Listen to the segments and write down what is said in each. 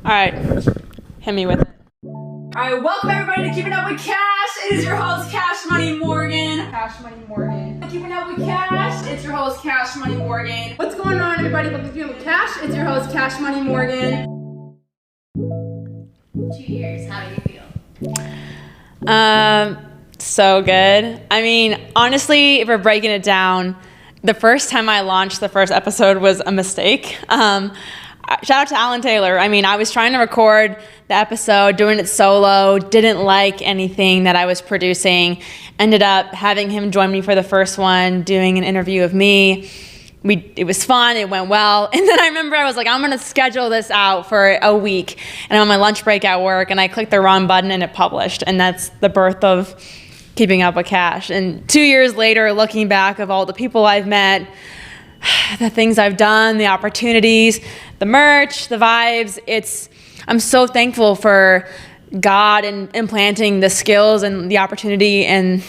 All right, hit me with it. All right, welcome everybody to Keeping Up with Cash. It is your host, Cash Money Morgan. Cash Money Morgan. Keeping Up with Cash. It's your host, Cash Money Morgan. What's going on, everybody? Welcome to Keeping Up with Cash. It's your host, Cash Money Morgan. 2 years. How do you feel? So good. I mean, honestly, if we're breaking it down, the first time I launched the first episode was a mistake. Shout out to Alan Taylor. I mean, I was trying to record the episode, doing it solo, didn't like anything that I was producing, ended up having him join me for the first one, doing an interview of me. It was fun, it went well, and then I remember I was like, I'm gonna schedule this out for a week, and I'm on my lunch break at work, and I clicked the wrong button and it published, and that's the birth of Keeping Up with Cash. And 2 years later, looking back of all the people I've met, the things I've done, the opportunities, the merch, the vibes, I'm so thankful for God and implanting the skills and the opportunity, and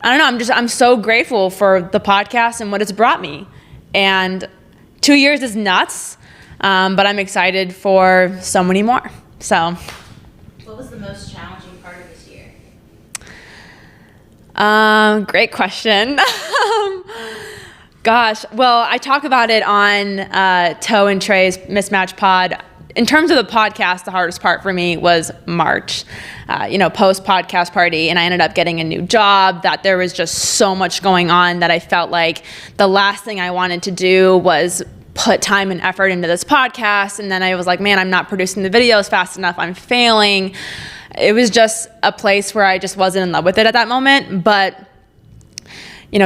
I don't know, I'm so grateful for the podcast and what it's brought me. And 2 years is nuts, but I'm excited for so many more. So, what was the most challenging part of this year? Great question. Gosh, well, I talk about it on Toe and Trey's Mismatch Pod. In terms of the podcast, the hardest part for me was March, post podcast party, and I ended up getting a new job. That there was just so much going on that I felt like the last thing I wanted to do was put time and effort into this podcast. And then I was like, man, I'm not producing the videos fast enough. I'm failing. It was just a place where I just wasn't in love with it at that moment. But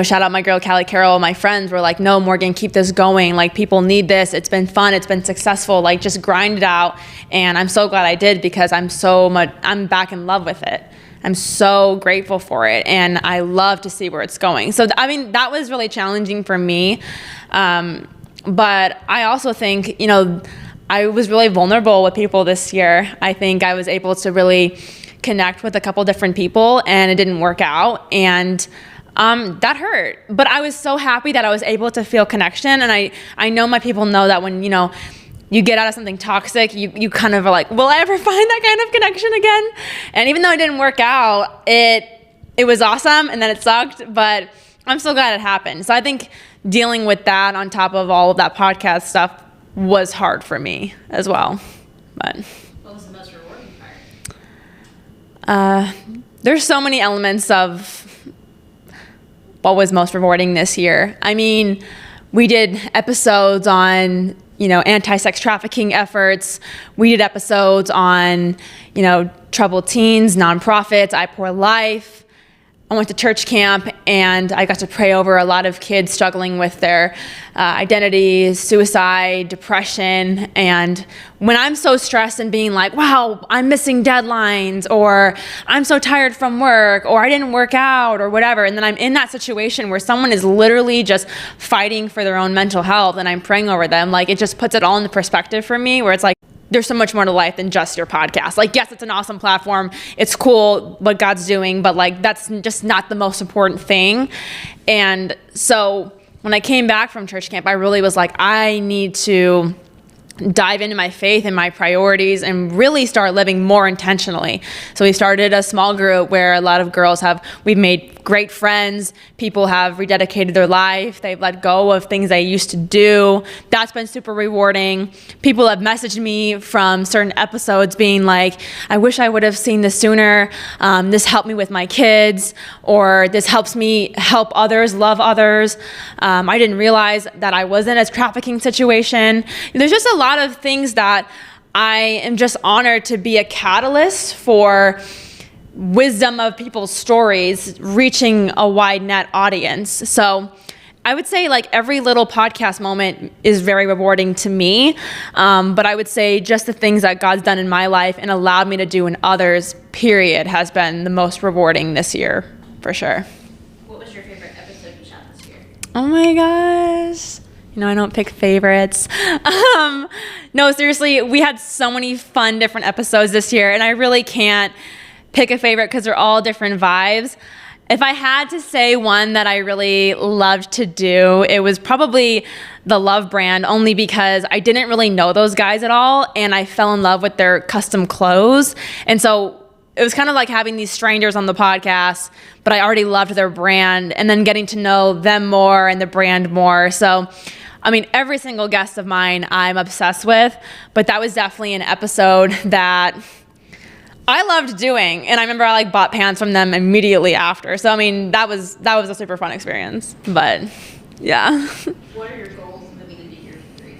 shout out my girl, Callie Carroll. My friends were like, no, Morgan, keep this going. Like, people need this. It's been fun. It's been successful. Like, just grind it out. And I'm so glad I did, because I'm back in love with it. I'm so grateful for it. And I love to see where it's going. So, that was really challenging for me. But I also think, I was really vulnerable with people this year. I think I was able to really connect with a couple different people, and it didn't work out. And that hurt, but I was so happy that I was able to feel connection. And I know my people know that when, you get out of something toxic, you kind of are like, will I ever find that kind of connection again? And even though it didn't work out, it was awesome, and then it sucked, but I'm so glad it happened. So I think dealing with that on top of all of that podcast stuff was hard for me as well. But what was the most rewarding part? There's so many elements of what was most rewarding this year. I mean, we did episodes on, anti-sex trafficking efforts. We did episodes on, troubled teens, nonprofits, I Pour Life. I went to church camp, and I got to pray over a lot of kids struggling with their identity, suicide, depression. And when I'm so stressed and being like, wow, I'm missing deadlines, or I'm so tired from work, or I didn't work out, or whatever, and then I'm in that situation where someone is literally just fighting for their own mental health, and I'm praying over them, like, it just puts it all into perspective for me, where it's like, there's so much more to life than just your podcast. Like, yes, it's an awesome platform. It's cool what God's doing, but like, that's just not the most important thing. And so when I came back from church camp, I really was like, I need to dive into my faith and my priorities and really start living more intentionally. So we started a small group where a lot of girls we've made great friends. People have rededicated their life. They've let go of things they used to do. That's been super rewarding. People have messaged me from certain episodes being like, I wish I would have seen this sooner. This helped me with my kids, or this helps me help others, love others. I didn't realize that I was in a trafficking situation. There's just a lot of things that I am just honored to be a catalyst for wisdom of people's stories reaching a wide net audience. So I would say like every little podcast moment is very rewarding to me. But I would say just the things that God's done in my life and allowed me to do in others, period, has been the most rewarding this year, for sure. What was your favorite episode you shot this year? Oh my gosh. I don't pick favorites. No, seriously, we had so many fun different episodes this year, and I really can't pick a favorite because they're all different vibes. If I had to say one that I really loved to do, it was probably the Love brand, only because I didn't really know those guys at all, and I fell in love with their custom clothes. And so it was kind of like having these strangers on the podcast, but I already loved their brand, and then getting to know them more and the brand more. So, I mean, every single guest of mine I'm obsessed with, but that was definitely an episode that I loved doing. And I remember I bought pants from them immediately after. So, I mean, that was a super fun experience, but yeah. What are your goals moving into year 3?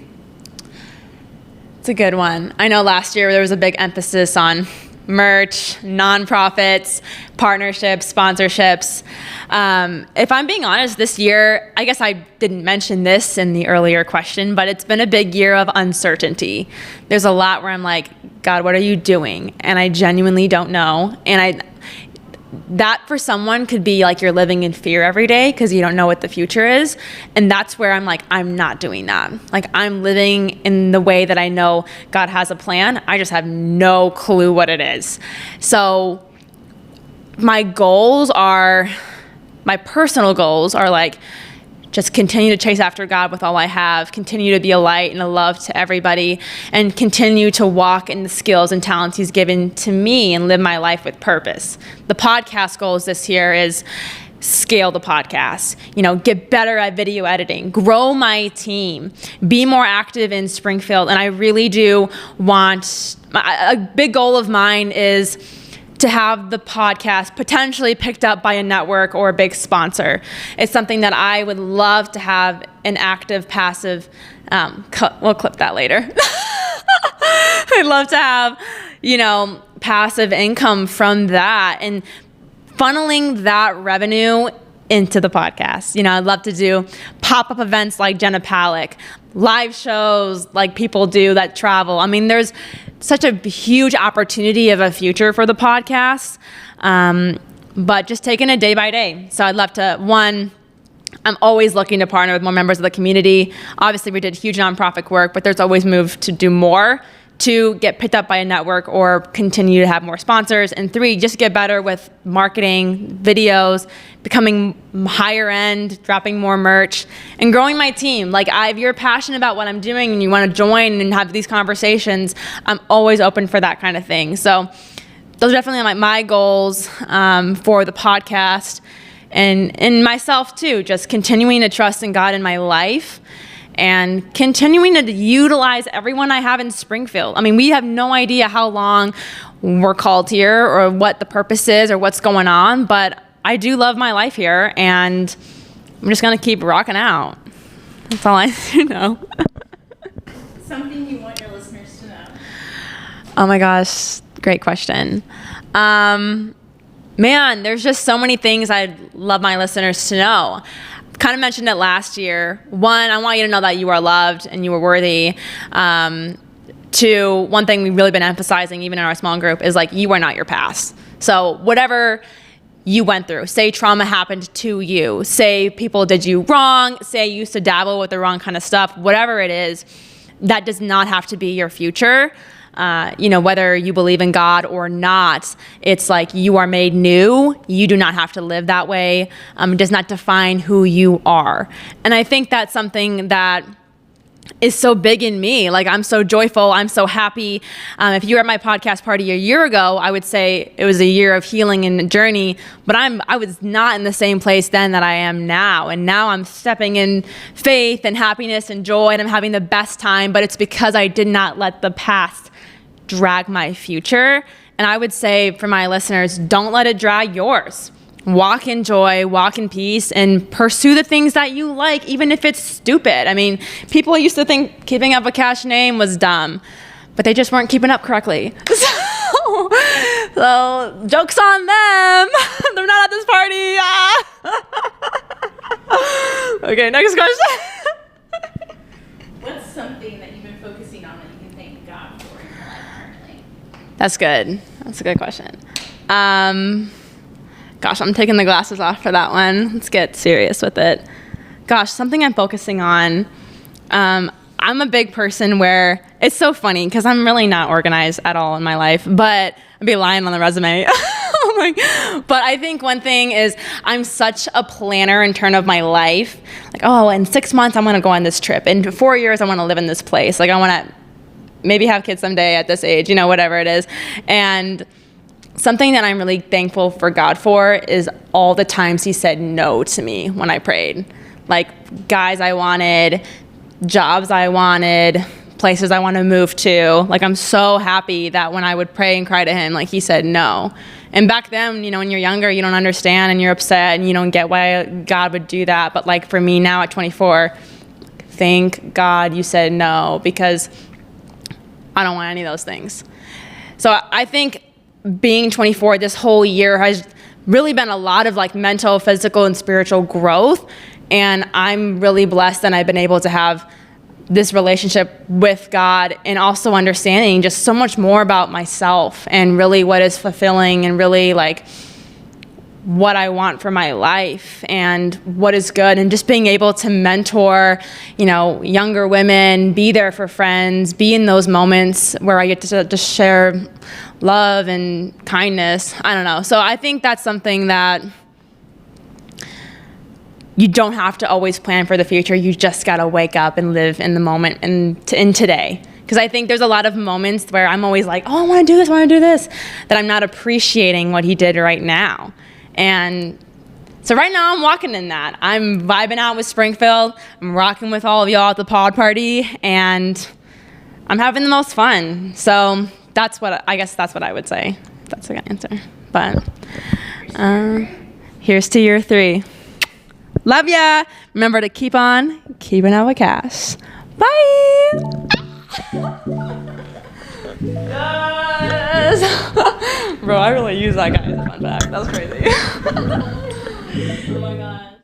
It's a good one. I know last year there was a big emphasis on merch, nonprofits, partnerships, sponsorships. If I'm being honest, this year, I guess I didn't mention this in the earlier question, but it's been a big year of uncertainty. There's a lot where I'm like, God, what are you doing? And I genuinely don't know. And that for someone could be like you're living in fear every day because you don't know what the future is. And that's where I'm like, I'm not doing that. Like, I'm living in the way that I know God has a plan. I just have no clue what it is. So my personal goals are like, just continue to chase after God with all I have, continue to be a light and a love to everybody, and continue to walk in the skills and talents He's given to me and live my life with purpose. The podcast goals this year is scale the podcast, get better at video editing, grow my team, be more active in Springfield. And I really do want, a big goal of mine is to have the podcast potentially picked up by a network or a big sponsor. It's something that I would love to have an active, passive, we'll clip that later. I'd love to have, passive income from that and funneling that revenue into the podcast. I'd love to do pop-up events like Jenna Palek, live shows like people do that travel. I mean, there's such a huge opportunity of a future for the podcast, but just taking it day by day. So I'd love to, I'm always looking to partner with more members of the community. Obviously, we did huge nonprofit work, but there's always move to do more, to get picked up by a network or continue to have more sponsors. And 3, just get better with marketing, videos, becoming higher end, dropping more merch, and growing my team. Like, if you're passionate about what I'm doing and you want to join and have these conversations, I'm always open for that kind of thing. So those are definitely my goals for the podcast, and myself too, just continuing to trust in God in my life and continuing to utilize everyone I have in Springfield. I mean, we have no idea how long we're called here or what the purpose is or what's going on, but I do love my life here, and I'm just gonna keep rocking out. That's all I know. Something you want your listeners to know? Oh my gosh, great question. Man, there's just so many things I'd love my listeners to know. Kind of mentioned it last year. 1, I want you to know that you are loved and you are worthy. 2, one thing we've really been emphasizing, even in our small group, is like, you are not your past. So whatever you went through, say trauma happened to you, say people did you wrong, say you used to dabble with the wrong kind of stuff, whatever it is, that does not have to be your future. Whether you believe in God or not, it's like you are made new. You do not have to live that way. It does not define who you are. And I think that's something that is so big in me. Like, I'm so joyful. I'm so happy. If you were at my podcast party a year ago, I would say it was a year of healing and journey, but I was not in the same place then that I am now. And now I'm stepping in faith and happiness and joy, and I'm having the best time, but it's because I did not let the past drag my future. And I would say for my listeners, don't let it drag yours. Walk in joy, walk in peace, and pursue the things that you like, even if it's stupid. I mean, people used to think keeping up a cash name was dumb, but they just weren't keeping up correctly. So joke's on them. They're not at this party. Okay, next question. What's something that you've been focusing on that you can thank God for in your life currently? That's good. That's a good question. Gosh, I'm taking the glasses off for that one. Let's get serious with it. Gosh, something I'm focusing on. I'm a big person where it's so funny because I'm really not organized at all in my life, but I'd be lying on the resume. Like, but I think one thing is I'm such a planner in terms of my life. Like, oh, in 6 months I'm gonna go on this trip. In 4 years I want to live in this place. Like, I want to maybe have kids someday at this age, whatever it is. And something that I'm really thankful for God for is all the times he said no to me when I prayed. Like, guys I wanted, jobs I wanted, places I want to move to. Like, I'm so happy that when I would pray and cry to him, like, he said no. And back then, when you're younger, you don't understand and you're upset and you don't get why God would do that. But like for me now at 24, thank God you said no, because I don't want any of those things. So I think being 24 this whole year has really been a lot of like mental, physical, and spiritual growth. And I'm really blessed that I've been able to have this relationship with God, and also understanding just so much more about myself and really what is fulfilling and really like what I want for my life and what is good, and just being able to mentor, younger women, be there for friends, be in those moments where I get to just share love and kindness. I don't know. So I think that's something that you don't have to always plan for the future. You just got to wake up and live in the moment and in today. Because I think there's a lot of moments where I'm always like, oh, I want to do this, that I'm not appreciating what he did right now. And so right now I'm walking in that. I'm vibing out with Springfield. I'm rocking with all of y'all at the pod party, and I'm having the most fun. So I guess that's what I would say. That's a good answer. But here's to year 3. Love ya. Remember to keep on keeping out with cash. Bye. Yes. Bro, I really use that guy as a fun fact. That was crazy. Oh my God.